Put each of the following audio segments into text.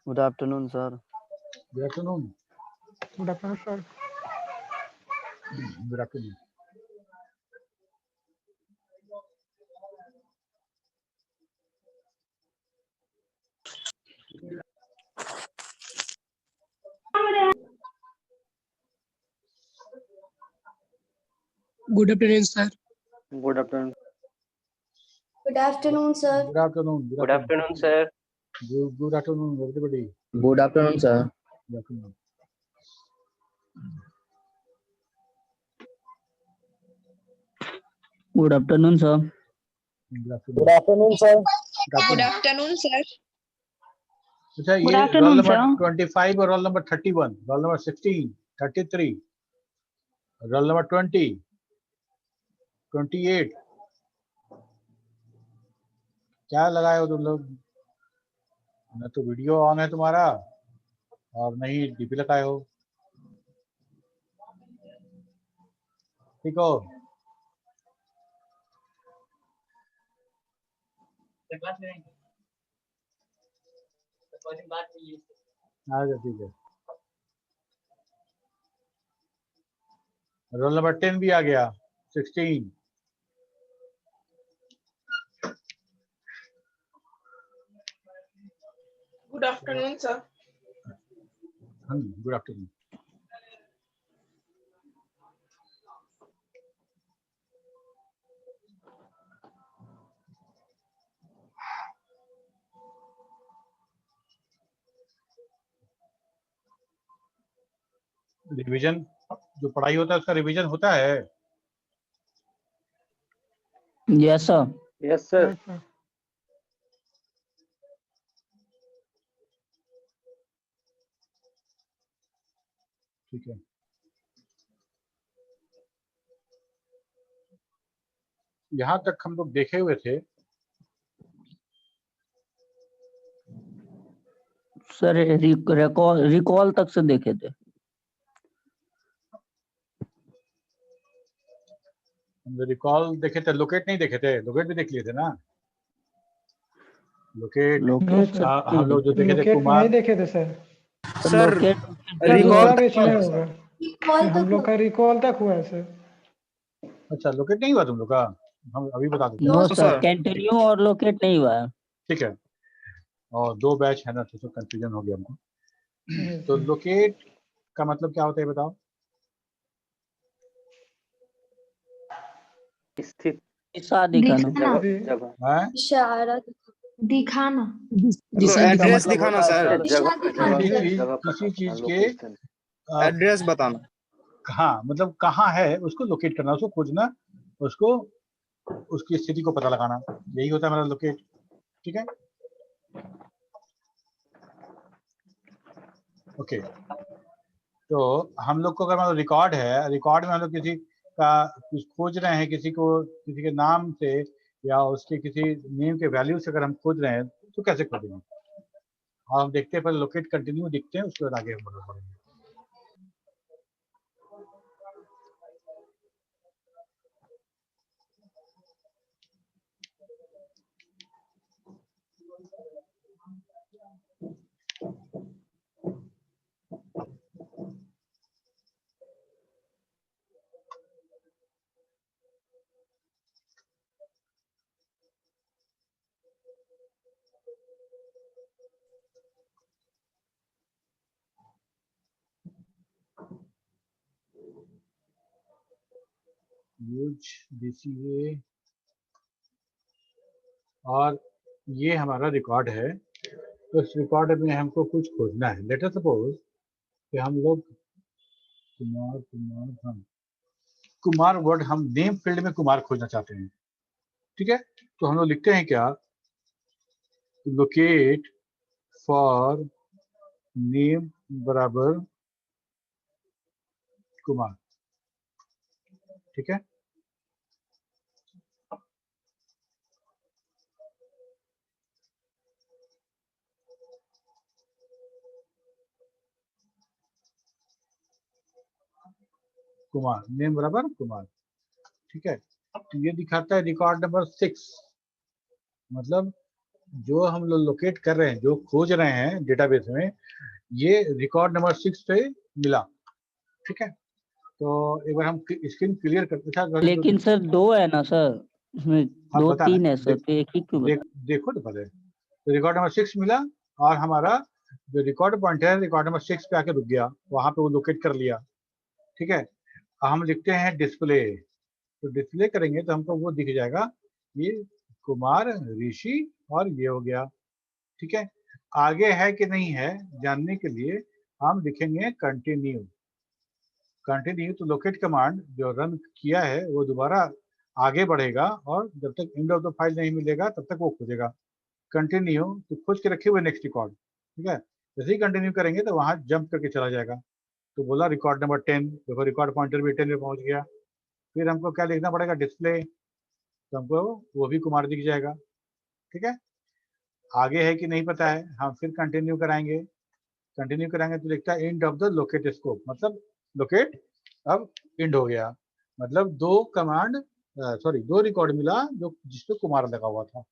Good afternoon, sir. Good afternoon. Good afternoon, sir. Good afternoon. Good afternoon, sir. Good afternoon. Good afternoon, sir. Good afternoon. Good afternoon, sir. Good afternoon, everybody. Good afternoon, sir. Good afternoon. Good afternoon, sir. Good Good afternoon. afternoon, sir. Good Good afternoon. afternoon, sir. अच्छा Good ये role afternoon, number sir. 25 और roll number 31, roll number 16, 33, roll number 20, 28 क्या लगाए हो तुम लोग? न तो वीडियो ऑन है तुम्हारा और नहीं डीपी लगाए हो। ठीक हो? अच्छा ठीक है। रोल नंबर 10 भी आ गया, 16। Good afternoon, sir. Good afternoon. Revision जो पढ़ाई होता है उसका रिवीजन होता है। Yes, sir. Yes, sir. Yes, sir. ठीक है। यहाँ तक हम लोग देखे हुए थे। सर रिकॉल तक से देखे थे। रिकॉल देखे थे, लोकेट नहीं देखे थे। लोकेट भी देख लिए थे ना। लोकेट लोकेट हम लोग जो देखे थे लोकेट कुमार। नहीं देखे थे सर। सर लोकेट ये दूसरा रिकॉल बैच में होगा। कॉल हम तक लोग का रिकॉल तक हुआ है सर। अच्छा लोकेट नहीं हुआ तुम लोग का? हम अभी बता देते हैं। No No, sir, sir. Continue और लोकेट नहीं हुआ है। ठीक है। और 2 बैच है ना, तो कंफ्यूजन हो गया हमको। Yes, तो sir. लोकेट का मतलब क्या होता है बताओ? स्थित दिशा दिखाना। दिखाना जगह जगह हैं? इशारा दिखाना दिशा एड्रेस दिखाना। मतलब दिखाना होता है सर। दिशा दिखाना किसी सर। चीज जगह किसी पता चीज के लोकेशन। एड्रेस बताना। हाँ मतलब कहाँ है उसको लोकेट करना, उसको खोजना, उसको उसकी स्थिति को पता लगाना, यही होता है हमारा लोकेट। ठीक है। ओके। तो हम लोग को अगर मतलब रिकॉर्ड है, रिकॉर्ड में हम लोग किसी का कुछ खोज रहे हैं, किसी को किसी के नाम से या उसके किसी नेम के वैल्यू से अगर हम खोज रहे हैं तो कैसे खोजेंगे? और हम देखते हैं पहले लोकेट कंटिन्यू दिखते हैं, उसके बाद आगे हम बढ़ेंगे। यूज DCA और ये हमारा रिकॉर्ड है। तो इस रिकॉर्ड में हमको कुछ खोजना है। लेट अस सपोज कि हम लोग कुमार वर्ड हम नेम फील्ड में कुमार खोजना चाहते हैं। ठीक है। तो हम लोग लिखते हैं क्या? लोकेट फॉर नेम बराबर कुमार। ठीक है। कुमार नेम बराबर कुमार। ठीक है। तो ये दिखाता है रिकॉर्ड नंबर 6, मतलब जो हम लोग लोकेट कर रहे हैं, जो खोज रहे हैं डेटाबेस में, ये रिकॉर्ड नंबर 6 पे मिला। ठीक है, तो एक बार हम स्क्रीन क्लियर करते था। लेकिन सर दो है ना सर, इसमें हाँ, दो बताना। तीन है सर, तो एक ही क्यों बता? देखो तो पहले, तो रिकॉर्ड नंबर 6 मिला और हमारा जो रिकॉर्ड पॉइंटर है रिकॉर्ड नंबर 6 पे आके रुक गया, वहां पे वो लोकेट कर लिया। ठीक है, हम लिखते हैं डिस्प्ले, तो डिस्प्ले करेंगे तो हमको वो दिख जाएगा, ये कुमार, ऋषि और ये हो गया। ठीक है, आगे है कि नहीं है जानने के लिए हम लिखेंगे कंटिन्यू। कंटिन्यू तो लोकेट कमांड जो रन किया है वो दोबारा आगे बढ़ेगा और जब तक एंड ऑफ द फाइल नहीं मिलेगा तब तक वो खोजेगा। कंटिन्यू तो खोज के रखे हुए नेक्स्ट रिकॉर्ड। ठीक है, जैसे ही कंटिन्यू करेंगे तो वहां जंप करके चला जाएगा। तो बोला रिकॉर्ड नंबर 10, देखो रिकॉर्ड पॉइंटर भी 10 पे पहुंच गया। फिर हमको क्या लिखना पड़ेगा, डिस्प्ले, तो हमको वो भी कुमार दिख जाएगा। ठीक है, आगे है कि नहीं पता है, हम फिर कंटिन्यू कराएंगे। कंटिन्यू कराएंगे तो लिखता है end of the locate scope, मतलब लोकेट अब एंड हो गया, मतलब दो कमांड, सॉरी दो रिकॉर्ड मिला जो जिसपे कुमार लगा हुआ था।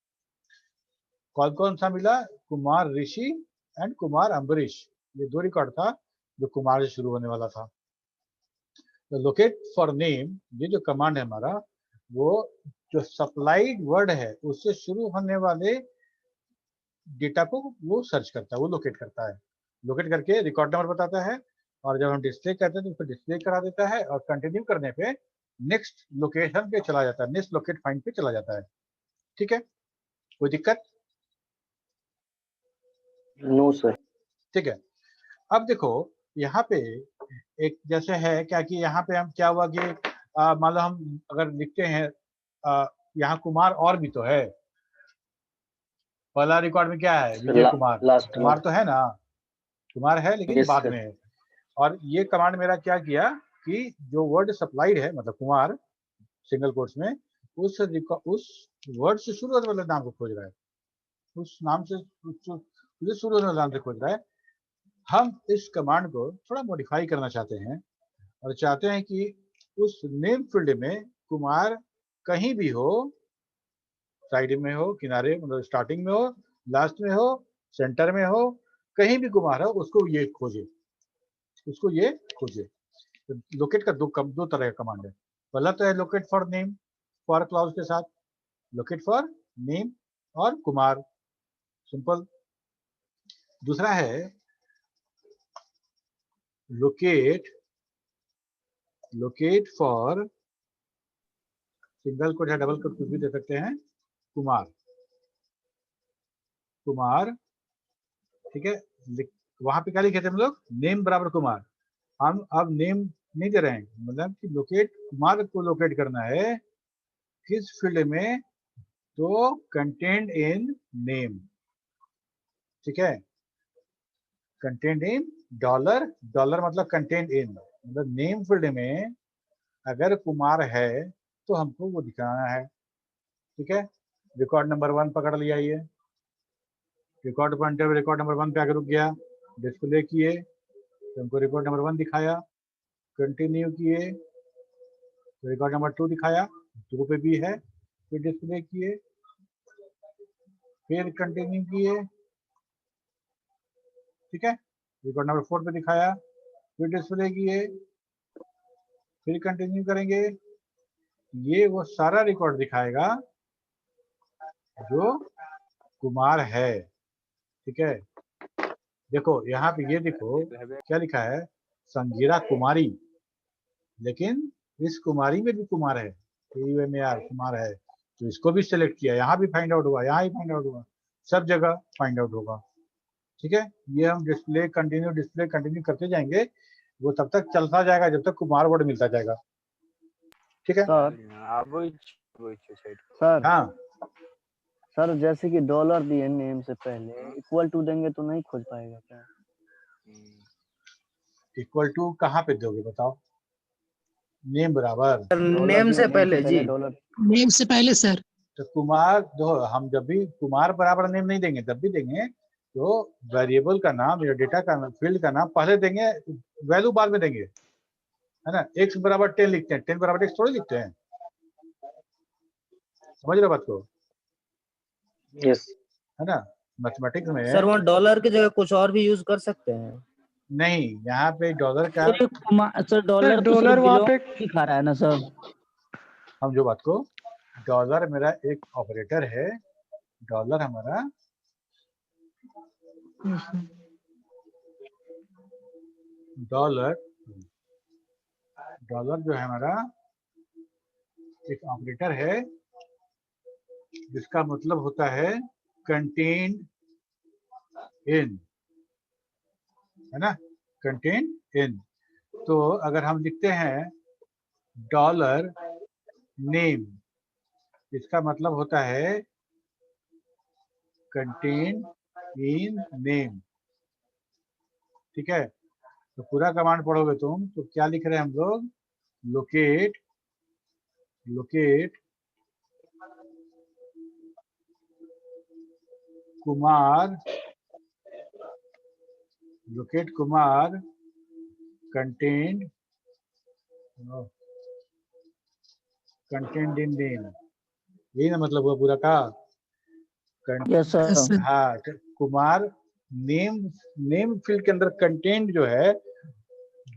कौन कौन सा मिला, कुमार ऋषि एंड कुमार अम्बरीश, ये दो रिकॉर्ड था जो कुमार से शुरू होने वाला था। तो लोकेट फॉर नेम, ये जो कमांड है हमारा, वो जो सप्लाइड वर्ड है उससे शुरू होने वाले डेटा को वो सर्च करता है, वो लोकेट करता है। लोकेट करके रिकॉर्ड नंबर बताता है और जब हम डिस्प्ले करते हैं तो उसको डिस्प्ले करा देता है और कंटिन्यू करने पे नेक्स्ट लोकेशन पे चला जाता है, नेक्स्ट लोकेट फाइंड पे चला जाता है। ठीक है, कोई दिक्कत? No sir. ठीक है, अब देखो यहाँ पे एक जैसे है क्या कि यहाँ पे हम क्या हुआ कि मान लो हम अगर लिखते हैं यहाँ कुमार और भी तो है, पहला रिकॉर्ड में क्या है, विजय कुमार, लास्ट में। कुमार तो है ना, कुमार है लेकिन Yes, बाद sir. में है। और ये कमांड मेरा क्या किया कि जो वर्ड सप्लाइड है मतलब कुमार सिंगल कोट्स में, उस वर्ड से शुरू होने वाले नाम को खोज रहा है, उस नाम से शुरू होने वाले नाम से खोज रहा है। हम इस कमांड को थोड़ा मॉडिफाई करना चाहते हैं और चाहते हैं कि उस नेम फील्ड में कुमार कहीं भी हो, साइड में हो, किनारे मतलब स्टार्टिंग में हो, लास्ट में हो, सेंटर में हो, कहीं भी कुमार हो उसको ये खोजे, उसको ये खोजे। तो लोकेट का दो तरह का कमांड है। पहला तो है locate for name, for clause के साथ, लोकेट फॉर नेम और कुमार, सिंपल। दूसरा है लोकेट फॉर सिंगल कोट या डबल कोट कुछ भी दे सकते हैं, कुमार, कुमार। ठीक है, वहां पे क्या लिखे थे हम लोग, नेम बराबर कुमार। हम अब नेम नहीं दे रहे हैं, मतलब कि लोकेट कुमार को लोकेट करना है किस फील्ड में, तो कंटेंट इन नेम। ठीक है, कंटेंट इन डॉलर, डॉलर मतलब कंटेंट इन, मतलब नेम फील्ड में अगर कुमार है तो हमको वो दिखाना है। ठीक है, रिकॉर्ड नंबर 1 पकड़ लिया, ये रिकॉर्ड पॉइंटर रिकॉर्ड नंबर 1 पे आकर रुक गया, डिस्प्ले किए तो हमको रिकॉर्ड नंबर 1 दिखाया, कंटिन्यू किए तो रिकॉर्ड नंबर 2 दिखाया, 2 पे भी है, फिर डिस्प्ले किए, फिर कंटिन्यू किए। ठीक है, रिकॉर्ड नंबर 4 पे दिखाया, फिर डिस्प्ले किए, फिर कंटिन्यू करेंगे, ये वो सारा रिकॉर्ड दिखाएगा जो कुमार है। ठीक है, देखो यहाँ पे ये देखो क्या लिखा है, संगीरा कुमारी, लेकिन इस कुमारी में भी कुमार है, कुमार है, तो इसको भी सिलेक्ट किया, यहाँ भी फाइंड आउट हुआ, यहाँ ही फाइंड आउट हुआ, सब जगह फाइंड आउट होगा। ठीक है, ये हम डिस्प्ले कंटिन्यू करते जाएंगे, वो तब तक चलता जाएगा जब तक कुमार वर्ड मिलता जाएगा। ठीक है सर हाँ, सर जैसे कि डॉलर दिए नेम से पहले, इक्वल टू देंगे तो नहीं खोज पाएगा क्या? इक्वल टू कहाँ पे दोगे बताओ, नेम बराबर, नेम से पहले जी, डॉलर नेम से पहले सर। तो कुमार दो, हम जब भी कुमार बराबर नेम नहीं देंगे तब भी देंगे, तो वेरिएबल का नाम या डेटा का फील्ड का नाम पहले देंगे, वैल्यू बाद में देंगे, है ना। x बराबर 10 लिखते हैं, 10 बराबर x थोड़ी लिखते हैं, समझ रहे बात को, यस। है ना। मैथमेटिक्स में सर वहाँ डॉलर की जगह कुछ और भी यूज कर सकते हैं? नहीं, यहाँ पे डॉलर का सर सर डॉलर तो डॉलर सिर्फ वहाँ बिलोंग पे दिखा रहा है ना सर। समझो बात को, डॉलर मेरा एक ऑपरेटर है, डॉलर हमारा yes, sir. डॉलर जो है हमारा एक ऑपरेटर है जिसका मतलब होता है कंटेन्ड इन, है ना, कंटेन्ड इन। तो अगर हम लिखते हैं डॉलर नेम, इसका मतलब होता है कंटेन्ड इन नेम, ठीक है। तो पूरा कमांड पढ़ोगे तुम तो क्या लिख रहे हैं हम लोग, locate Kumar contained in name, यही ना मतलब हुआ पूरा का। Yes sir. हाँ, कुमार नेम फील्ड के अंदर कंटेंट जो है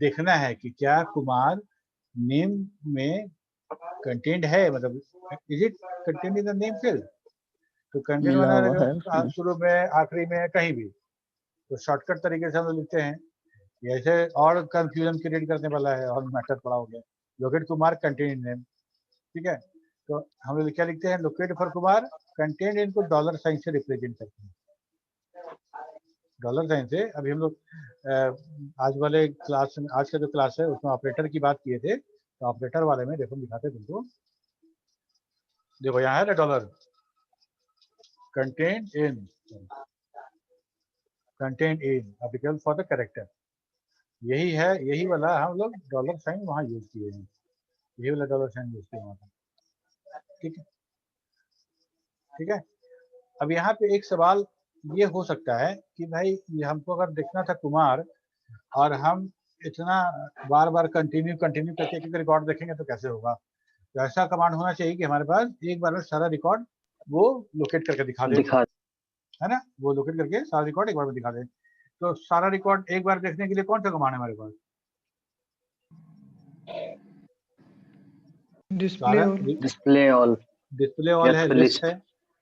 देखना है कि क्या कुमार नेम में कंटेंट है, मतलब is it content in the name field. तो कंटेंट मिला बना हुआ है रहेगा शुरू में, आखिरी में, कहीं भी। तो शॉर्टकट तरीके से हम लोग लिखते हैं, ऐसे और कंफ्यूजन क्रिएट करने वाला है और मैटर पड़ा हो गया। Locate Kumar content in name, ठीक है। तो हम लोग क्या लिखते हैं, लोकेट फॉर कुमार कंटेंट, इनको डॉलर साइन से रिप्रेजेंट करते हैं, डॉलर साइन से। अभी हम लोग आज वाले क्लास, आज का जो क्लास है उसमें ऑपरेटर की बात किए थे, तो ऑपरेटर वाले में देखो दिखाते तुमको, देखो यहाँ है ना dollar content in article for the character, यही है, यही वाला हम लोग डॉलर साइन वहाँ यूज किए हैं, यही वाला डॉलर साइन यूज किया वहाँ, ठीक है, ठीक है। अब यहाँ पे एक सवाल ये हो सकता है कि भाई ये हमको अगर देखना था कुमार, और हम इतना बार बार कंटिन्यू करके एक रिकॉर्ड देखेंगे तो कैसे होगा। तो ऐसा कमांड होना चाहिए कि हमारे पास एक बार में सारा रिकॉर्ड वो लोकेट करके दिखा दे, है ना, वो लोकेट करके सारा रिकॉर्ड एक बार में दिखा दे। तो सारा रिकॉर्ड एक बार देखने के लिए कौन सा कमांड है हमारे पास, डिस्प्ले ऑल है, लिस्ट है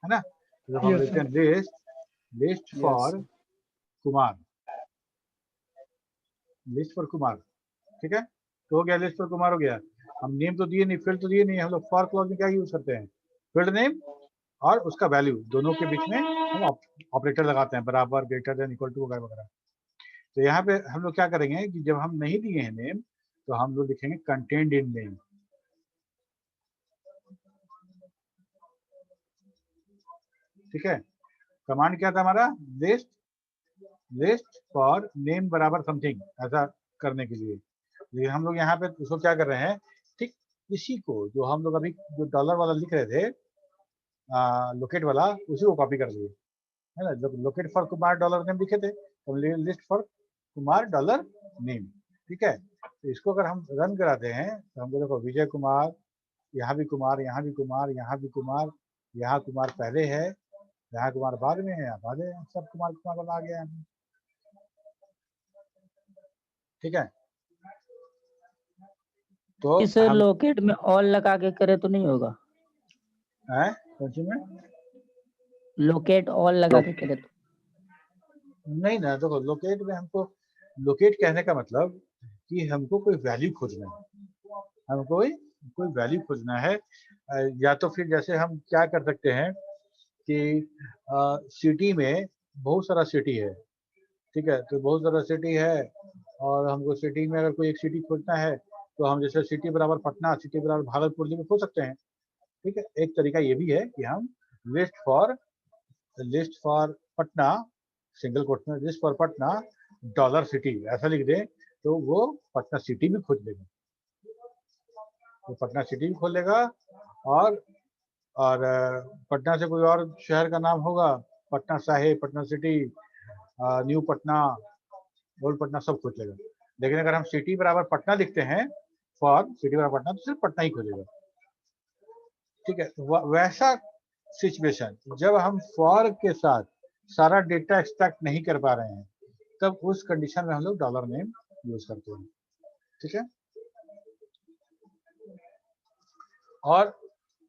ना। तो हम Yes, लिखते हैं list for Kumar, list for Kumar, ठीक है। तो हो गया, लिस्ट फॉर कुमार हो गया। हम नेम तो दिए नहीं, फील्ड तो दिए नहीं, हम लोग फॉर क्लॉज में क्या यूज करते हैं, फील्ड नेम और उसका वैल्यू, दोनों के बीच में हम ऑपरेटर लगाते हैं, बराबर, ग्रेटर देन, इक्वल टू वगैरह वगैरह। तो यहाँ पे हम लोग क्या करेंगे कि जब हम नहीं दिए हैं नेम तो हम लोग लिखेंगे कंटेंट इन नेम, ठीक है। कमांड क्या था हमारा, लिस्ट फॉर नेम बराबर समथिंग, ऐसा करने के लिए। लेकिन हम लोग यहाँ पे उसको क्या कर रहे हैं, ठीक इसी को जो हम लोग अभी जो डॉलर वाला लिख रहे थे, लोकेट वाला, उसी को कॉपी कर लिए, है ना। Locate for Kumar dollar name लिखे थे, तो list for Kumar dollar name, ठीक है। तो इसको अगर हम रन कराते हैं तो हमको देखो विजय कुमार, यहाँ भी कुमार, यहाँ भी कुमार, यहाँ भी कुमार, यहाँ कुमार पहले है, यहाँ कुमार बाद में है, यहाँ बाद है, सब कुमार वाला आ गया है, ठीक है। तो इस लोकेट में ऑल लगा के करे तो नहीं होगा, कौन सी में लोकेट ऑल लगा के करे तो नहीं ना। देखो लोकेट में हमको, लोकेट कहने का मतलब कि हमको कोई वैल्यू खोजना है, हमको कोई वैल्यू खोजना है। या तो फिर जैसे हम क्या कर सकते हैं कि सिटी में बहुत सारा सिटी है, ठीक है, तो बहुत सारा सिटी है और हमको सिटी में अगर कोई एक सिटी खोजना है तो हम जैसे सिटी बराबर पटना, सिटी बराबर भागलपुर भी खोज सकते हैं, ठीक है। एक तरीका ये भी है कि हम list for Patna, single quote में list for Patna dollar city ऐसा लिख दें तो वो पटना सिटी भी खोज लेगा, वो पटना सिटी भी खोल लेगा। और पटना से कोई और शहर का नाम होगा, Patna Sahib, Patna city, new Patna, old Patna, सब खोज लेगा। लेकिन अगर हम सिटी बराबर पटना लिखते हैं, फॉर सिटी बराबर पटना, तो सिर्फ पटना ही खोजेगा, ठीक है। वैसा सिचुएशन जब हम फॉर के साथ सारा डेटा एक्सट्रैक्ट नहीं कर पा रहे हैं, तब उस कंडीशन में हम लोग डॉलर नेम यूज करते हैं। ठीक है, और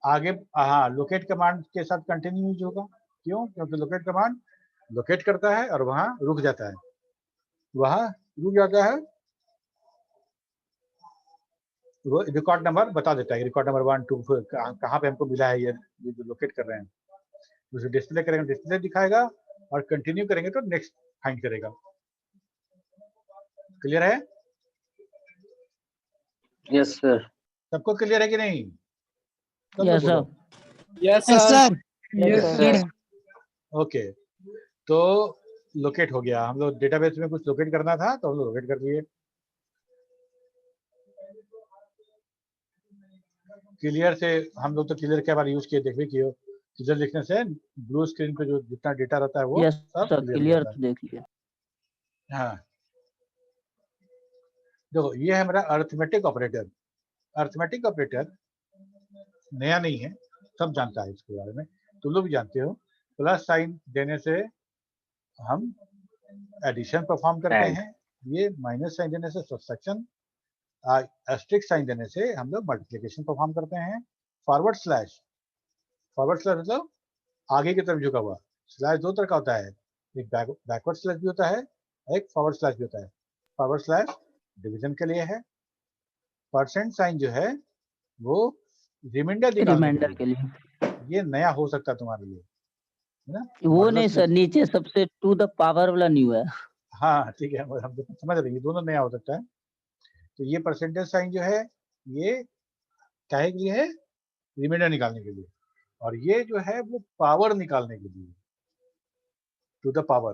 आगे हाँ लोकेट कमांड के साथ कंटिन्यू यूज होगा। क्यों? क्योंकि लोकेट कमांड लोकेट करता है और वहां रुक जाता है, वहां रुक जाता है, वो रिकॉर्ड नंबर बता देता है, रिकॉर्ड नंबर 1 2 कहाँ पे हमको मिला है, ये जो लोकेट कर रहे हैं। उसे डिस्प्ले करेंगे, डिस्प्ले दिखाएगा, और कंटिन्यू करेंगे तो नेक्स्ट फाइंड करेगा। क्लियर है? Yes sir. सबको क्लियर है कि नहीं? Yes sir. Yes sir. Yes sir. Okay, तो लोकेट हो गया। हम लोग डेटाबेस में कुछ लोकेट करना था तो हम लोग लोकेट कर दिए। क्लियर से हम लोग तो क्लियर क्या बार यूज किए, देख भी किए। क्लियर लिखने से ब्लू स्क्रीन पे जो जितना डेटा रहता है वो यस सब सर, क्लियर क्लियर होता है। देख लिया। हाँ, देखो ये है हमारा अरिथमेटिक ऑपरेटर। अरिथमेटिक ऑपरेटर नया नहीं है, सब जानता है इसके बारे में, तुम लोग भी जानते हो। प्लस साइन देने से हम एडिशन परफॉर्म करते हैं, ये माइनस साइन देने से सब्सट्रैक्शन, एस्ट्रिक्स साइन देने से हम लोग मल्टीप्लिकेशन परफॉर्म करते हैं। फॉरवर्ड स्लैश मतलब आगे की तरफ झुका हुआ। स्लैश दो तरह का होता है, एक बैकवर्ड स्लैश भी होता है, एक फॉरवर्ड स्लैश भी होता है। फॉरवर्ड स्लैश डिवीजन के लिए है, परसेंट साइन जो है वो रिमाइंडर निकालने रिमाइंडर के के लिए। लिए। ये नया हो सकता है तुम्हारे लिए, है ना? वो नहीं मॉडुलस सर, नीचे सबसे टू द पावर वाला न्यू है। हाँ ठीक है, हम तो समझ रहे हैं, ये दोनों नया हो सकता है। तो ये परसेंटेज साइन जो है ये काहे के लिए है? रिमाइंडर निकालने के लिए। और ये जो है वो पावर निकालने के लिए, टू द पावर।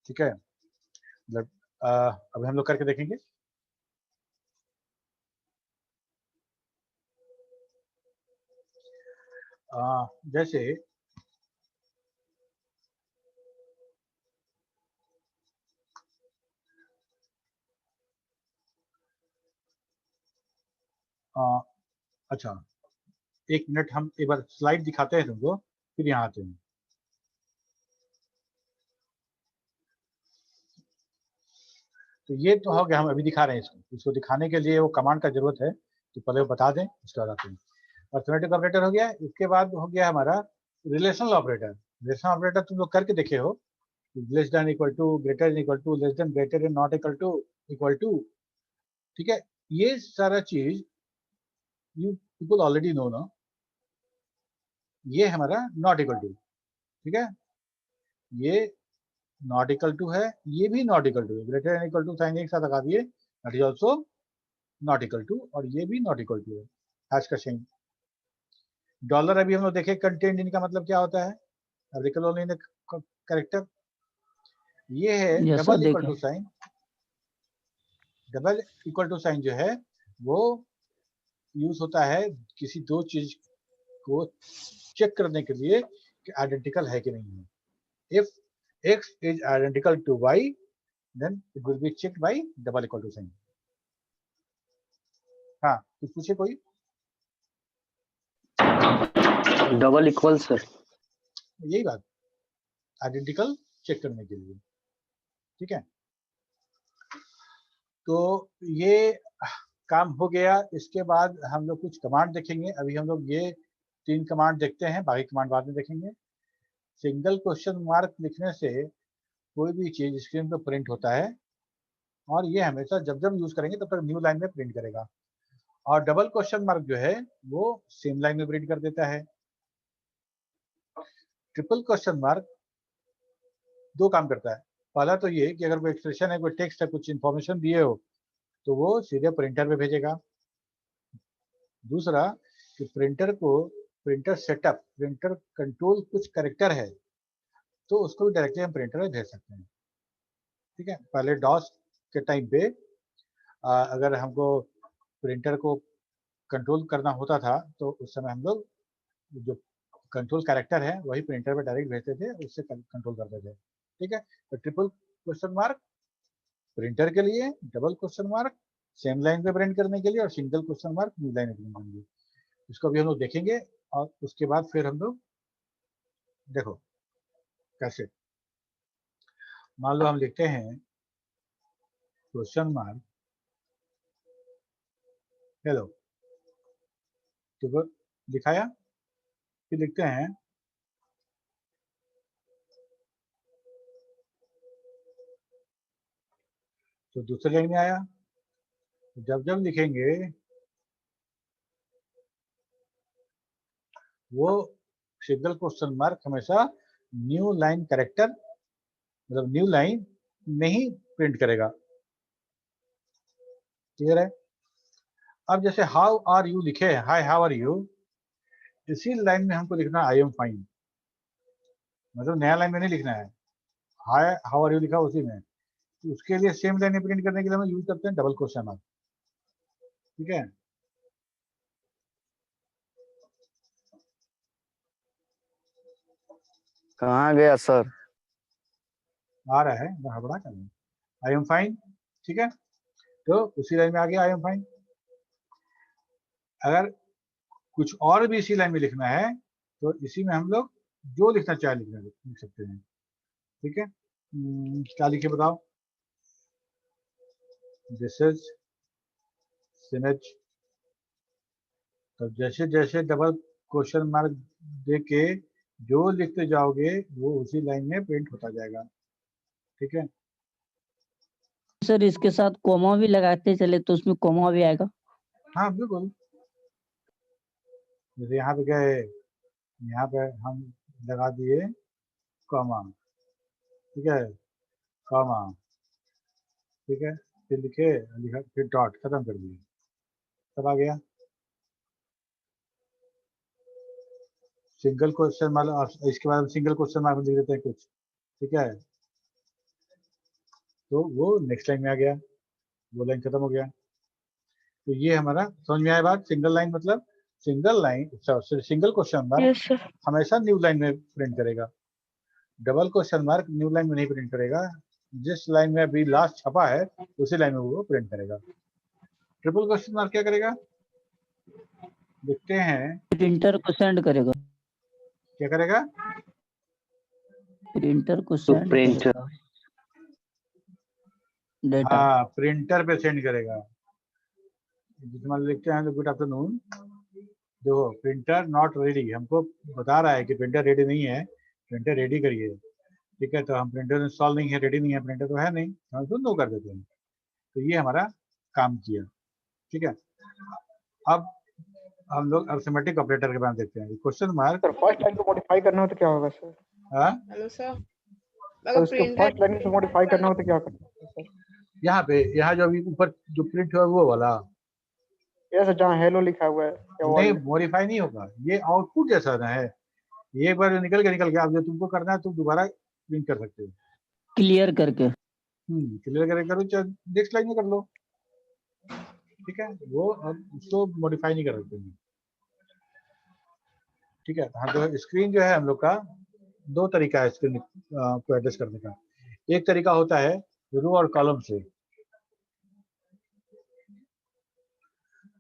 ठीक है, मतलब अभी हम लोग करके देखेंगे। जैसे अच्छा, एक मिनट, हम एक बार स्लाइड दिखाते हैं तुमको, फिर यहाँ आते हैं। तो ये तो हो गया, हम अभी दिखा रहे हैं इसको दिखाने के लिए वो कमांड का जरूरत है, तो पहले वो बता दें, उसके बाद आते हैं। अरिथमेटिक ऑपरेटर हो गया, इसके बाद हो गया हमारा रिलेशनल ऑपरेटर। रिलेशनल ऑपरेटर तुम लोग करके देखे हो, less than equal to, greater than equal to, less than greater than, not equal to. ठीक है, ये सारा चीज यू पीपल ऑलरेडी नो ना। ये हमारा नॉट इक्वल टू, ठीक है, ये नॉट इक्वल टू है, ये भी नॉट इक्वल टू है। Greater than equal to sign एक साथ लगा दिए, that is also not equal to, और ये भी नॉट इक्वल टू है। हैश का साइन। डॉलर अभी हम लोग देखे कंटेंट इनका मतलब क्या होता है, अब देख लो इन कैरेक्टर। ये है यस सर, डबल इक्वल देखें। To sign. Double equal to sign जो है वो यूज होता है किसी दो चीज को चेक करने के लिए कि आइडेंटिकल है कि नहीं है। If x is identical to y, then it will be checked by double equal to sign. हाँ, कुछ पूछे कोई? Double equal sir. यही बात, आइडेंटिकल चेक करने के लिए। ठीक है, तो ये काम हो गया। इसके बाद हम लोग कुछ कमांड देखेंगे। अभी हम लोग ये 3 कमांड देखते हैं, बाकी कमांड बाद में देखेंगे। सिंगल क्वेश्चन मार्क लिखने से कोई भी चीज स्क्रीन पर प्रिंट होता है, और ये हमेशा जब जब यूज करेंगे तब तक न्यू लाइन में प्रिंट करेगा। और डबल क्वेश्चन मार्क जो है वो सेम लाइन में प्रिंट कर देता है। ट्रिपल क्वेश्चन मार्क दो काम करता है। पहला तो ये कि अगर कोई एक्सप्रेशन है, कोई टेक्स्ट है, कुछ इंफॉर्मेशन दिए हो, तो वो सीधे प्रिंटर पे भेजेगा। दूसरा कि प्रिंटर को, प्रिंटर सेटअप, प्रिंटर कंट्रोल कुछ कैरेक्टर है तो उसको भी डायरेक्टली हम प्रिंटर में भेज सकते हैं। ठीक है, पहले डॉस के टाइम पे अगर हमको प्रिंटर को कंट्रोल करना होता था तो उस समय हम लोग जो कंट्रोल कैरेक्टर है वही प्रिंटर पे डायरेक्ट भेजते थे, उससे कंट्रोल करते थे। ठीक है, तो ट्रिपल क्वेश्चन मार्क प्रिंटर के लिए, double question mark same line पे प्रिंट करने के लिए, और single question mark new line पे प्रिंट करने के लिए। इसको भी हम लोग देखेंगे, और उसके बाद फिर हम लोग देखो कैसे। मान लो हम लिखते हैं क्वेश्चन मार्क हेलो, तो दिखाया, फिर लिखते हैं तो दूसरे लाइन में आया। जब जब लिखेंगे वो सिंगल क्वेश्चन मार्क हमेशा न्यू लाइन कैरेक्टर मतलब न्यू लाइन नहीं प्रिंट करेगा। क्लियर है? अब जैसे हाउ आर यू लिखे हैं, हाय हाउ आर यू, इसी लाइन में हमको लिखना आई एम फाइन, मतलब नया लाइन में नहीं लिखना है। हाय हाउ आर यू लिखा उसी में, तो उसके लिए सेम लाइन में प्रिंट करने के लिए हम यूज करते हैं डबल क्वेश्चन मार्क। ठीक है, कहाँ गया सर? आ रहा है, हड़बड़ा कर आई एम फाइन। ठीक है, तो उसी लाइन में आ गया आई एम फाइन। अगर कुछ और भी इसी लाइन में लिखना है तो इसी में हम लोग जो लिखना चाहे लिख सकते हैं। ठीक है, क्या लिखे बताओ? This is signage. तो जैसे जैसे डबल क्वेश्चन मार्क दे के जो लिखते जाओगे वो उसी लाइन में प्रिंट होता जाएगा। ठीक है, सर इसके साथ कोमा भी लगाते चले तो उसमें कोमा भी आएगा। हाँ बिल्कुल। जैसे यहाँ पे गए, यहाँ पे हम लगा दिए कॉमा। ठीक है, कॉमा। ठीक है, फिर लिखे, लिखा, फिर डॉट, खत्म कर दिए, सब आ गया। सिंगल क्वेश्चन मार्क, इसके बाद हम सिंगल क्वेश्चन मार्क लिख देते हैं कुछ। ठीक है, तो वो नेक्स्ट लाइन में आ गया, वो लाइन खत्म हो गया। तो ये हमारा समझ में आया बात। सिंगल लाइन मतलब single line, single question mark Yes, sir. हमेशा न्यू लाइन में प्रिंट करेगा, double question mark new line में नहीं प्रिंट करेगा। जिस लाइन में अभी लास्ट छपा है उसी लाइन में वो प्रिंट करेगा। ट्रिपल क्वेश्चन मार्क क्या करेगा? लिखते हैं, प्रिंटर को सेंड करेगा, क्या करेगा? प्रिंटर को To सेंड print. करेगा डेटा। हाँ, प्रिंटर पे सेंड करेगा। जिसमें लिखते हैं गुड आफ्टरनून, देखो प्रिंटर नॉट रेडी, हमको बता रहा है कि प्रिंटर रेडी नहीं है, प्रिंटर रेडी करिए। ठीक है, तो हम प्रिंटर इंस्टॉल नहीं है, रेडी नहीं है, प्रिंटर तो है नहीं, हम तो नो कर देते हैं। तो ये हमारा काम किया। ठीक है, अब हम लोग अरिथमेटिक ऑपरेटर के बारे में देखते हैं। Question mark sir first line को मॉडिफाई करना हो तो क्या होगा सर? Hello, sir. तो उसके फर्स्ट लाइन को मॉडिफाई करना हो तो क्या करना है सर? यहाँ पे, यहाँ जो अभी ऊपर जो प्रिंट हुआ वो वाला, ये सर जहाँ हेलो लिखा हुआ है या नहीं वर्ल्ड? मॉडिफाई नहीं होगा, ये आउटपुट जैसा ना है। ये एक बार जो निकल गया, अब जो तुमको करना है तुम दोबारा प्रिंट कर सकते हो। क्लियर करके। क्लियर करके करो, चाहे नेक्स्ट लाइन में कर लो। ठीक है, वो अब उसको मॉडिफाई नहीं कर सकते हैं। ठीक है, हाँ, तो स्क्रीन जो है हम लोग का दो तरीका है स्क्रीन को एड्रेस करने का। एक तरीका होता है रो और कॉलम से।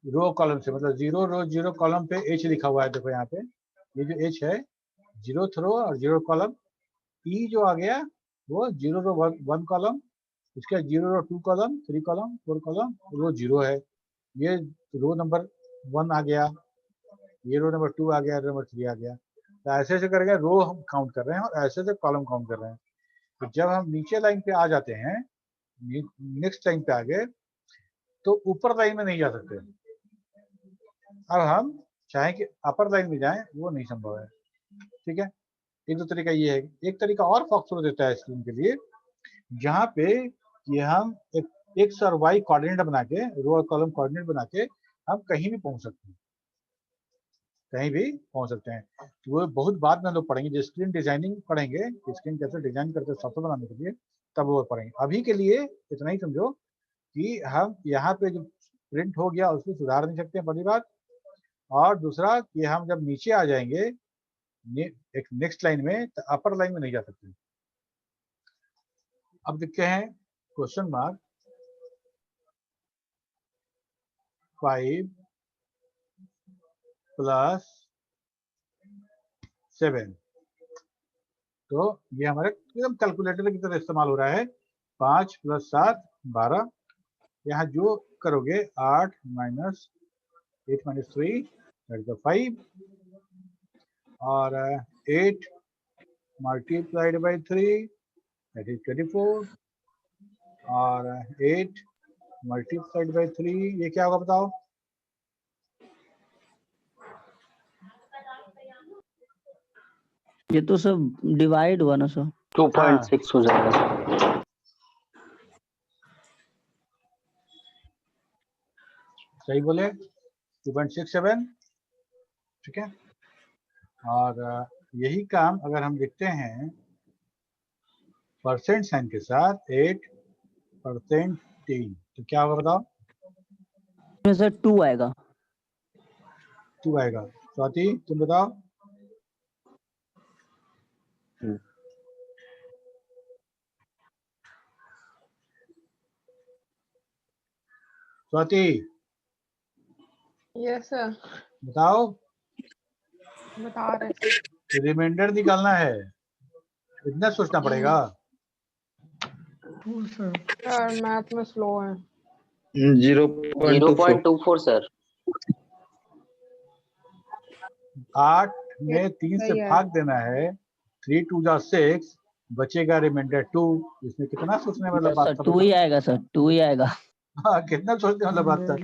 रो कॉलम से मतलब 0 रो 0 कॉलम पे एच लिखा हुआ है, देखो यहाँ पे ये जो एच है 0th रो और 0 कॉलम। ई जो आ गया वो 0 रो 1 कॉलम, उसके बाद 0 रो 2 कॉलम, 3 कॉलम, 4 कॉलम, रो 0 है। ये रो नंबर 1 आ गया, ये रो नंबर 2 आ गया, रो नंबर 3 आ गया। तो ऐसे ऐसे करके रो हम काउंट कर रहे हैं और ऐसे ऐसे कॉलम काउंट कर रहे हैं। तो जब हम नीचे लाइन पे आ जाते हैं, नेक्स्ट लाइन पे आ गए, तो ऊपर लाइन में नहीं जा सकते। अब हम चाहे कि अपर लाइन में जाएं, वो नहीं संभव है। ठीक है, एक दो तरीका ये है। एक तरीका और फॉक्सरो देता है स्क्रीन के लिए, जहाँ पे ये हम एक एक्स और वाई कोऑर्डिनेट बना के, रो और कॉलम कोऑर्डिनेट बना के हम कहीं भी पहुंच सकते हैं, कहीं भी पहुंच सकते हैं। तो वो बहुत बाद में हम लोग पढ़ेंगे, जो स्क्रीन डिजाइनिंग पढ़ेंगे, स्क्रीन कैसे डिजाइन करते हैं सॉफ्टवेयर बनाने के लिए, तब वो पढ़ेंगे। अभी के लिए इतना ही समझो कि हम यहाँ पे जो प्रिंट हो गया उसको सुधार नहीं सकते हैं, पहली बात। और दूसरा कि हम जब नीचे आ जाएंगे एक नेक्स्ट लाइन में, तो अपर लाइन में नहीं जा सकते। अब देखते हैं क्वेश्चन मार्क 5 + 7, तो ये हमारे एकदम कैलकुलेटर की तरह इस्तेमाल हो रहा है। 5 + 7 12, यहाँ जो करोगे 8 - 8 - 3 दैट इज 5, और 8 मल्टीप्लाइड बाय 3 दैट इज 24, और 8 मल्टीप्लाइड बाय 3 ये क्या होगा बताओ? ये तो सब डिवाइड हुआ ना सर। 2.6 हो जाएगा सर। सही बोले, 2.67, ठीक है। और यही काम अगर हम लिखते हैं परसेंट साइन के साथ 8% 3, तो क्या होगा बताओ? इसमें सर 2 आएगा। 2 आएगा। स्वाति तुम बताओ। स्वाति यस सर, बताओ। बता रहे सर। रिमाइंडर निकालना है, इतना सोचना पड़ेगा। सर मैथ में स्लो है। 0.24 सर। 8 में 3 से सही है। भाग देना है, 3 × 2 = 6, बचेगा रिमाइंडर 2। इसमें कितना सोचने वाला बात सर था? 2 ही आएगा सर, 2 ही आएगा। हाँ, कितना सोचने वाला बात था?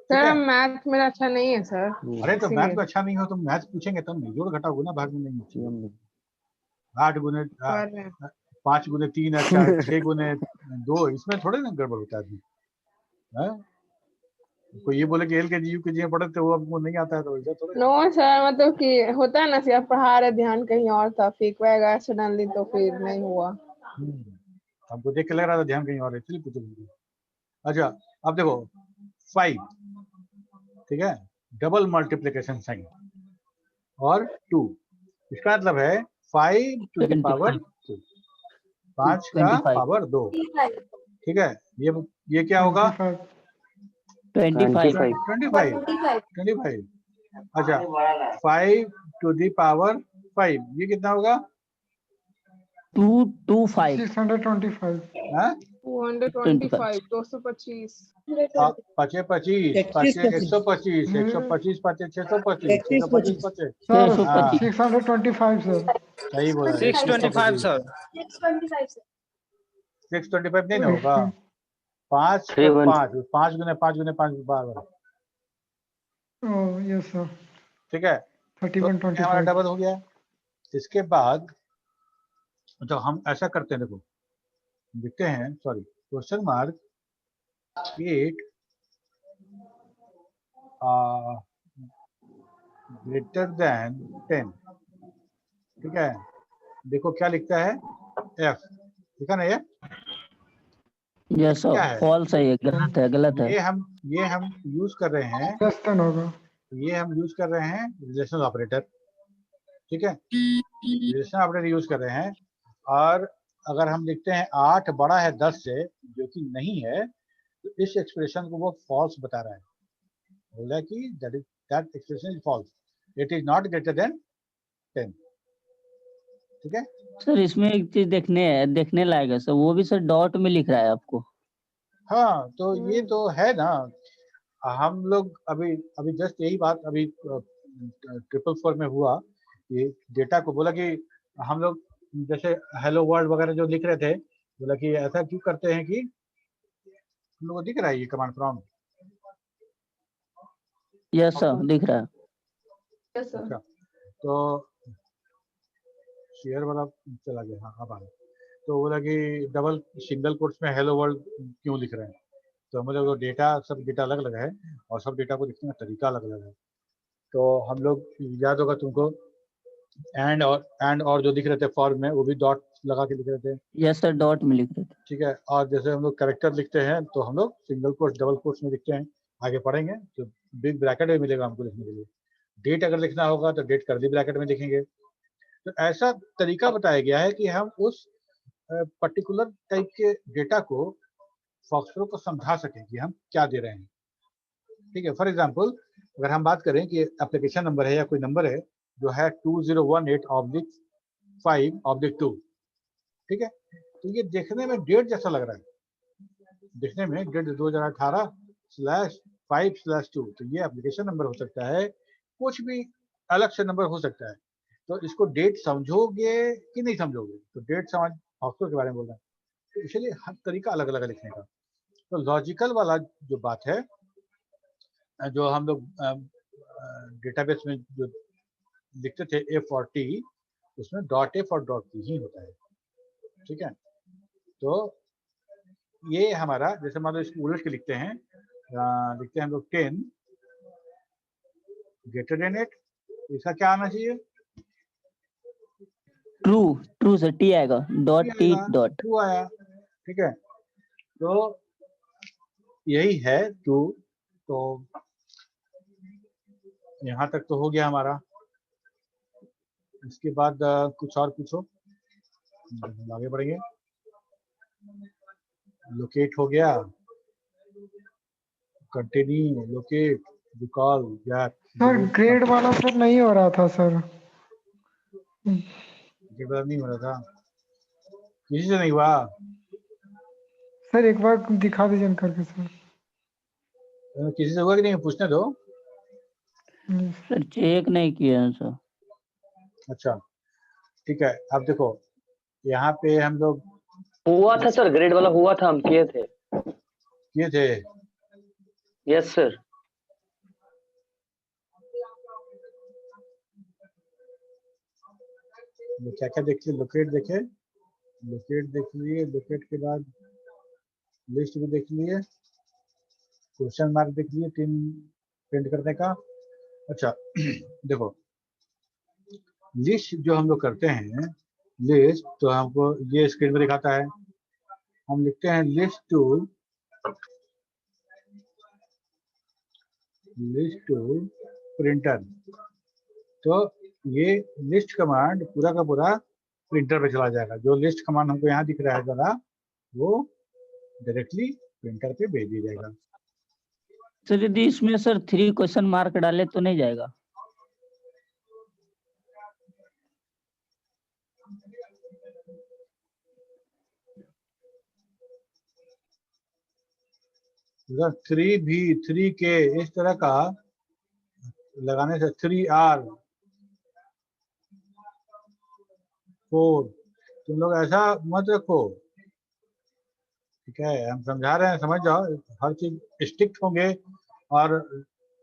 सर मैथ मेरा अच्छा नहीं है सर। अरे तो इसीलिए। मैथ में अच्छा नहीं हो तो मैथ पूछेंगे तब नहीं, जोड़ घटाओ गुना भाग में नहीं चाहिए। 8 गुने कर रहे हैं। 5 गुने 3 अच्छा है, 6 गुने 2, इसमें थोड़े ना गड़बड़ होता है आदमी। हैं? कोई ये बोले कि एल के जी यू के जी में पढ़े थे वो अब वो नहीं आता है तो वैसा थोड़े। नो सर, मतलब कि होता है ना सर, पढ़ा रहे ध्यान कहीं और था, फेंकवाएगा सडनली तो फिर नहीं हुआ। हमको देख के लग रहा था ध्यान कहीं और है, इसलिए पूछे। अच्छा अब देखो 5, ठीक है, डबल मल्टीप्लिकेशन साइन और 2, इसका मतलब है 5 टू द पावर 2, 5 का 25। पावर 2, ठीक है। ये क्या होगा? 25। 25। अच्छा 5 टू द पावर 5, ये कितना होगा? 225। 625। हाँ? 225, 225। 25 25 125 125 5 625 625 5 सर 625। 625 सर। सही बोला। 625 सर। 625 नहीं ना होगा। 5 3 1 5 5 गुने 5 गुने 5 12, ओह यस सर। ठीक है। तो ये हमारा 3125। डबल हो गया। इसके बाद तो हम ऐसा करते हैं, देखो लिखते हैं, sorry, question mark 8 greater than 10, ठीक है। देखो क्या लिखता है, एफ लिखा ना, ये यस क्या सर, है? फॉल्स है, ये गलत है, गलत है। ये हम यूज कर रहे हैं, प्लस 10 होगा। ये हम यूज कर रहे हैं रिलेशनल ऑपरेटर, ठीक है। रिलेशनल ऑपरेटर यूज कर रहे हैं, और अगर हम लिखते हैं 8 बड़ा है 10 से, जो कि नहीं है, तो इस एक्सप्रेशन को वो फॉल्स बता रहा है, बोला कि that expression is false, it is not greater than 10, ठीक है। सर इसमें एक चीज देखने लायक है सर, वो भी सर डॉट में लिख रहा है आपको। हाँ तो ये तो है ना, हम लोग अभी अभी जस्ट यही बात अभी 444 में हुआ, ये डेटा को बोला कि हम लोग जैसे हेलो वर्ल्ड वगैरह जो लिख रहे थे, बोला कि ऐसा क्यों करते हैं कि हम लोग को दिख रहा है ये कमांड प्रॉम्प्ट। यस सर दिख रहा है। Yes sir. अच्छा तो शेयर वाला चला गया, हाँ अब आ गया। तो बोला कि डबल सिंगल कोट्स में हेलो वर्ल्ड क्यों लिख रहे हैं, तो हम लोग डेटा सब डेटा अलग अलग है और सब डेटा को लिखने का तरीका अलग अलग है। तो हम लोग याद होगा तुमको एंड और जो दिख रहे थे फॉर्म में वो भी डॉट लगा के लिख रहे थे, यस सर डॉट में लिख रहे थे। ठीक है। और जैसे हम लोग कैरेक्टर लिखते हैं तो हम लोग सिंगल कोट्स डबल कोट्स में लिखते हैं, आगे पढ़ेंगे तो बिग ब्रैकेट में मिलेगा हमको लिखने के लिए। डेट अगर लिखना होगा तो डेट कर्ली ब्रैकेट में लिखेंगे। तो ऐसा तरीका बताया गया है कि हम उस पर्टिकुलर टाइप के डेटा को फॉक्सट्रो को समझा सकें कि हम क्या दे रहे हैं, ठीक है। फॉर एग्जांपल अगर हम बात करें कि एप्लीकेशन नंबर है या कोई नंबर है, जो है 2018/5/2, ठीक है। तो ये देखने में डेट जैसा लग रहा है, देखने में डेट 2018/5/2, तो ये एप्लीकेशन नंबर हो सकता है, कुछ भी अलग से नंबर हो सकता है। तो इसको डेट समझोगे कि नहीं समझोगे, तो डेट समझ हफ्तों के बारे में बोल रहे हैं, तो इसलिए हर तरीका अलग अलग है लिखने का। तो लॉजिकल वाला जो बात है, जो हम लोग डेटाबेस में जो लिखते थे A40, उसमें .f और .p ही होता है, ठीक है। तो ये हमारा, जैसे मान लो इसको उलट के लिखते हैं, लिखते हैं हम लोग 10 ग्रेटर देन 8, इसका क्या आना चाहिए? ट्रू सर, टी आएगा, डॉट टी डॉट। ट्रू आया, ठीक है। तो यही है ट्रू। तो यहाँ तक तो हो गया हमारा। इसके बाद कुछ और पूछो, आगे बढ़ेंगे। लोकेट हो गया, continue, locate, recall, gap. Sir grade वाला सर नहीं हो रहा था सर। ग्रेड नहीं हो रहा था, किसी से नहीं हुआ? सर एक बार दिखा दीजिए करके सर। किसी से हुआ कि नहीं, पूछने दो। सर चेक नहीं किया है सर। अच्छा ठीक है, अब देखो यहाँ पे हम लोग हुआ था सर, ग्रेड वाला हुआ था, हम किए थे। Yes sir. क्या क्या देख लिए? लोकेट देखे, लोकेट देख लिए, लोकेट के बाद लिस्ट भी देख लिए, क्वेश्चन मार्क देख लिए, 3 प्रिंट करने का। अच्छा देखो लिस्ट जो हम लोग करते हैं, लिस्ट तो हमको ये स्क्रीन में दिखाता है। हम लिखते हैं लिस्ट टू प्रिंटर, तो ये लिस्ट कमांड पूरा का पूरा प्रिंटर पे चला जाएगा। जो लिस्ट कमांड हमको यहाँ दिख रहा है जरा, वो डायरेक्टली प्रिंटर पे भेज दिया जाएगा। सर यदि इसमें सर 3 क्वेश्चन मार्क डाले तो नहीं जाएगा? अगर 3 के इस तरह का लगाने से 3R 4, तुम लोग ऐसा मत रखो, ठीक है। हम समझा रहे हैं, समझ जाओ, हर चीज स्ट्रिक्ट होंगे और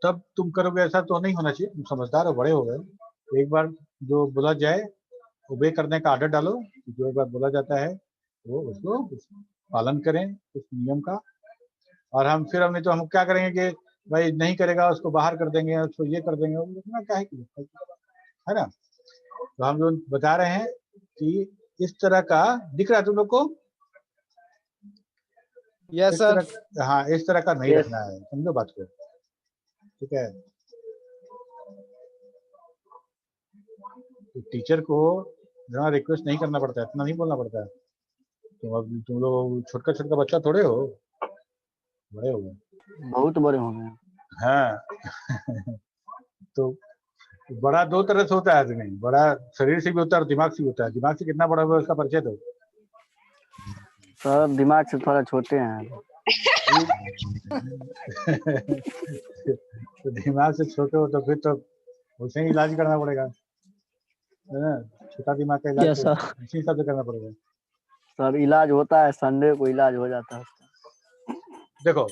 तब तुम करोगे, ऐसा तो नहीं होना चाहिए। तुम समझदार हो, बड़े हो गए, एक बार जो बोला जाए ओबे करने का आदत डालो। जो एक बार बोला जाता है वो उसको पालन करें उस नियम का। और हम फिर हमने तो हम क्या करेंगे कि भाई नहीं करेगा उसको बाहर कर देंगे, उसको ये कर देंगे, उतना क्या है ना। तो हम जो बता रहे हैं कि इस तरह का दिख रहा है तुम लोग को? Yes sir. हाँ, इस तरह का नहीं रखना है, समझो बात को, ठीक है। तो टीचर को जरा रिक्वेस्ट नहीं करना पड़ता है, इतना नहीं बोलना पड़ता है। तो अब तुम लोग छोटा छोटा बच्चा थोड़े हो, बड़े हो गए, बहुत बड़े हो गए। हाँ तो बड़ा 2 तरह से होता है आदमी, बड़ा शरीर से भी होता है और दिमाग से भी होता है। दिमाग से कितना बड़ा हुआ उसका परिचय दो। सर दिमाग से थोड़ा छोटे हैं। तो दिमाग से छोटे हो तो फिर तो उसे ही इलाज करना पड़ेगा, है ना। छोटा दिमाग का इलाज तो इसी हिसाब से करना पड़ेगा। सर इलाज होता है, संडे को इलाज हो जाता है। देखो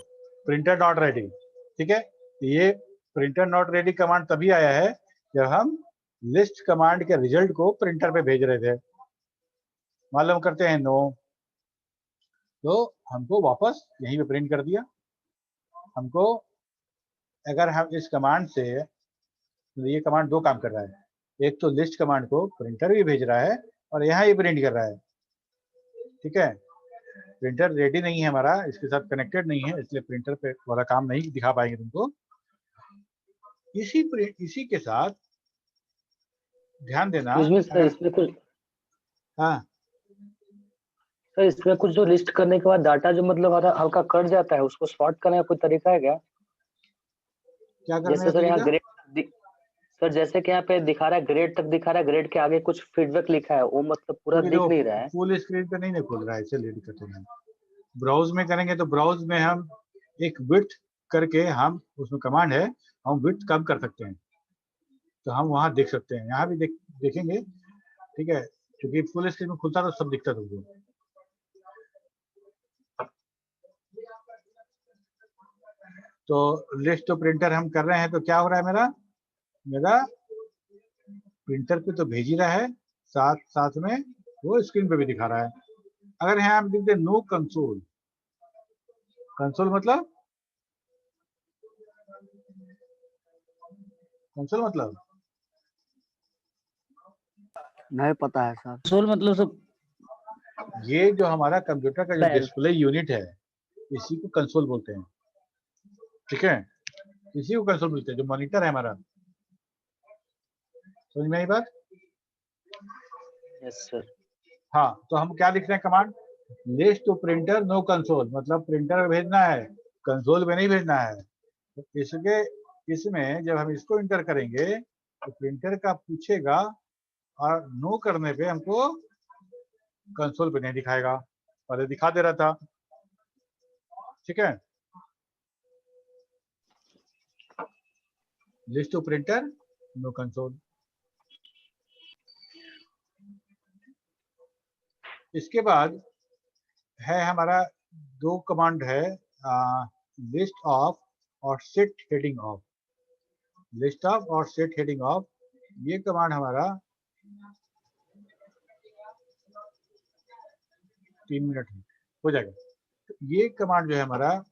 प्रिंटर नॉट रेडी, ठीक है। ये प्रिंटर नॉट रेडी कमांड तभी आया है जब हम लिस्ट कमांड के रिजल्ट को प्रिंटर पे भेज रहे थे। मालूम करते हैं नो, तो हमको वापस यहीं पे प्रिंट कर दिया। हमको अगर हम इस कमांड से, ये कमांड 2 काम कर रहा है, एक तो लिस्ट कमांड को प्रिंटर भी भेज रहा है और यहाँ ही प्रिंट कर रहा है, ठीक है। प्रिंटर रेडी नहीं है हमारा, इसके साथ कनेक्टेड नहीं है, इसलिए प्रिंटर पे वाला काम नहीं दिखा पाएंगे तुमको। इसी के साथ ध्यान देना इसमें कुछ, हाँ सर इसमें कुछ जो लिस्ट करने के बाद डाटा जो मतलब हल्का कट जाता है, उसको सॉर्ट करने का कोई तरीका है क्या? क्या करने जैसे सर यहाँ ग्रेड, सर जैसे कि यहाँ पे दिखा रहा है ग्रेड तक दिखा रहा है, ग्रेड के आगे कुछ फीडबैक लिखा है, वो मतलब पूरा दिख नहीं रहा है। फुल स्क्रीन पे नहीं खुल रहा है, इसलिए दिक्कत है। ब्राउज में करेंगे तो ब्राउज में हम एक विड्थ करके, हम उसमें कमांड है, हम विड्थ कम कर सकते हैं, तो हम वहां देख सकते हैं। यहाँ भी देखेंगे, ठीक है, क्योंकि फुल स्क्रीन में खुलता तो सब दिखता तुमको। तो लिस्ट तो प्रिंटर हम कर रहे हैं, तो क्या हो रहा है, मेरा प्रिंटर पे तो भेज ही रहा है, साथ साथ में वो स्क्रीन पे भी दिखा रहा है। अगर यहाँ हम लिखते नो कंसोल, कंसोल मतलब नहीं पता है सर। कंसोल मतलब सब ये जो हमारा कंप्यूटर का जो बैल। डिस्प्ले यूनिट है, इसी को कंसोल बोलते हैं, ठीक है, इसी को कंसोल बोलते हैं, जो मॉनिटर है हमारा। समझ में आई बात? Yes sir. हाँ, तो हम क्या लिख रहे हैं command, list to printer no console, मतलब प्रिंटर में भेजना है, कंसोल में नहीं भेजना है। तो इसमें जब हम इसको इंटर करेंगे तो प्रिंटर का पूछेगा, और नो करने पे हमको कंसोल पे नहीं दिखाएगा, पहले दिखा दे रहा था, ठीक है। List to printer no console. इसके बाद है हमारा दो कमांड है, लिस्ट ऑफ और set heading off. List off और सेट हेडिंग ऑफ, ये कमांड हमारा 3 मिनट में हो जाएगा। तो ये कमांड जो है हमारा,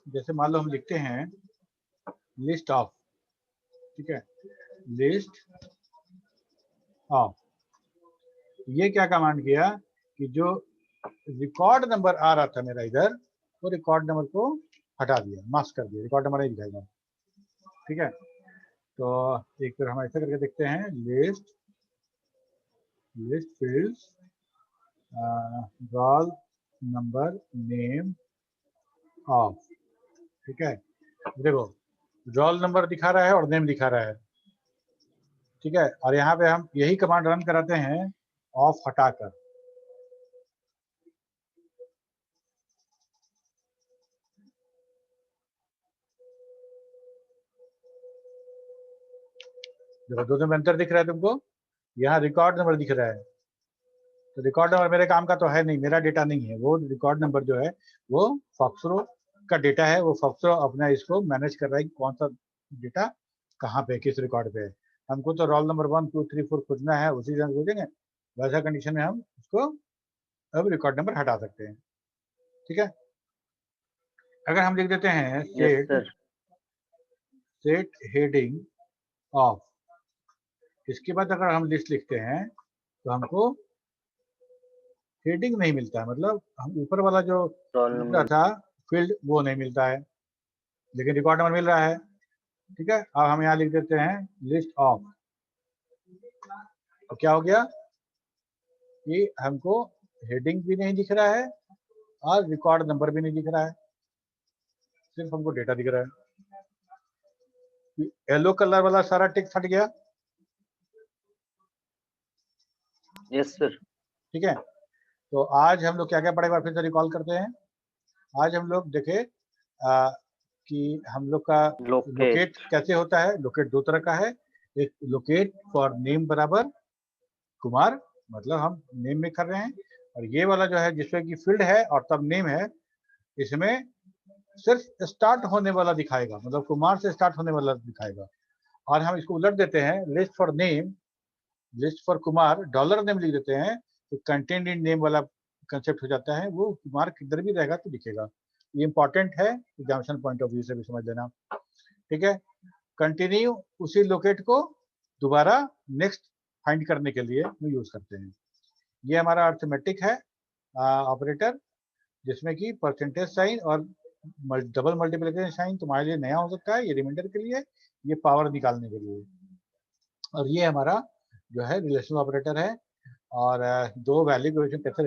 जैसे मान लो हम लिखते हैं लिस्ट ऑफ, ठीक है, लिस्ट ऑफ, ये क्या कमांड किया कि जो रिकॉर्ड नंबर आ रहा था मेरा इधर, वो रिकॉर्ड नंबर को हटा दिया, मास्क कर दिया, रिकॉर्ड नंबर नहीं दिखाएगा, ठीक है। तो एक बार हम ऐसा करके देखते हैं, list fields, roll number name of, ठीक है। देखो रोल नंबर दिखा रहा है और नेम दिखा रहा है, ठीक है। और यहाँ पे हम यही कमांड रन कराते हैं, ऑफ हटाकर। देखो दोनों में अंतर दिख रहा है तुमको, यहाँ रिकॉर्ड नंबर दिख रहा है, तो रिकॉर्ड नंबर मेरे काम का तो है नहीं, मेरा डेटा नहीं है, वो रिकॉर्ड नंबर जो है वो फॉक्सरो का डेटा है, वो फॉक्सरो अपना इसको मैनेज कर रहा है कि कौन सा डेटा कहाँ पे, किस रिकॉर्ड पे है। हमको तो रोल नंबर 1 2 3 4 खोजना है, उसी से खोजेंगे, वैसा कंडीशन में हम उसको अब रिकॉर्ड नंबर हटा सकते हैं, ठीक है। अगर हम लिख देते हैं सेट हेडिंग ऑफ, इसके बाद अगर हम लिस्ट लिखते हैं तो हमको हेडिंग नहीं मिलता है, मतलब हम ऊपर वाला जो मिलता था फील्ड वो नहीं मिलता है, लेकिन रिकॉर्ड नंबर मिल रहा है, ठीक है। अब हम यहाँ लिख देते हैं लिस्ट ऑफ, तो क्या हो गया कि हमको हेडिंग भी नहीं दिख रहा है और रिकॉर्ड नंबर भी नहीं दिख रहा है, सिर्फ हमको डेटा दिख रहा है। येलो कलर वाला सारा टिक हट गया, यस सर। ठीक है। तो आज हम लोग क्या क्या पढ़े, एक बार फिर से रिकॉल करते हैं। आज हम लोग देखे कि हम लोग का लोकेट कैसे होता है। लोकेट दो तरह का है, एक लोकेट फॉर नेम बराबर कुमार, मतलब हम नेम में कर रहे हैं, और ये वाला जो है जिसमें कि फील्ड है और तब नेम है, इसमें सिर्फ स्टार्ट होने वाला दिखाएगा, मतलब कुमार से स्टार्ट होने वाला दिखाएगा। और हम इसको उलट देते हैं, list for name, list for Kumar dollar name लिख देते हैं, तो कंटेंट इन नेम वाला कंसेप्ट हो जाता है, वो कुमार किधर भी रहेगा तो दिखेगा। ये इंपॉर्टेंट है, एग्जामिनेशन पॉइंट ऑफ व्यू से भी समझ लेना, ठीक है। कंटिन्यू उसी लोकेट को दोबारा नेक्स्ट फाइंड करने के लिए हम यूज करते हैं। ये हमारा अर्थमेटिक है ऑपरेटर, जिसमें कि परसेंटेज साइन और डबल मल्टीप्लिकेशन साइन तुम्हारे लिए नया हो सकता है, ये रिमाइंडर के लिए, ये पावर निकालने के लिए। और ये हमारा जो है रिलेशनल ऑपरेटर है, और दो वैल्यू कैसे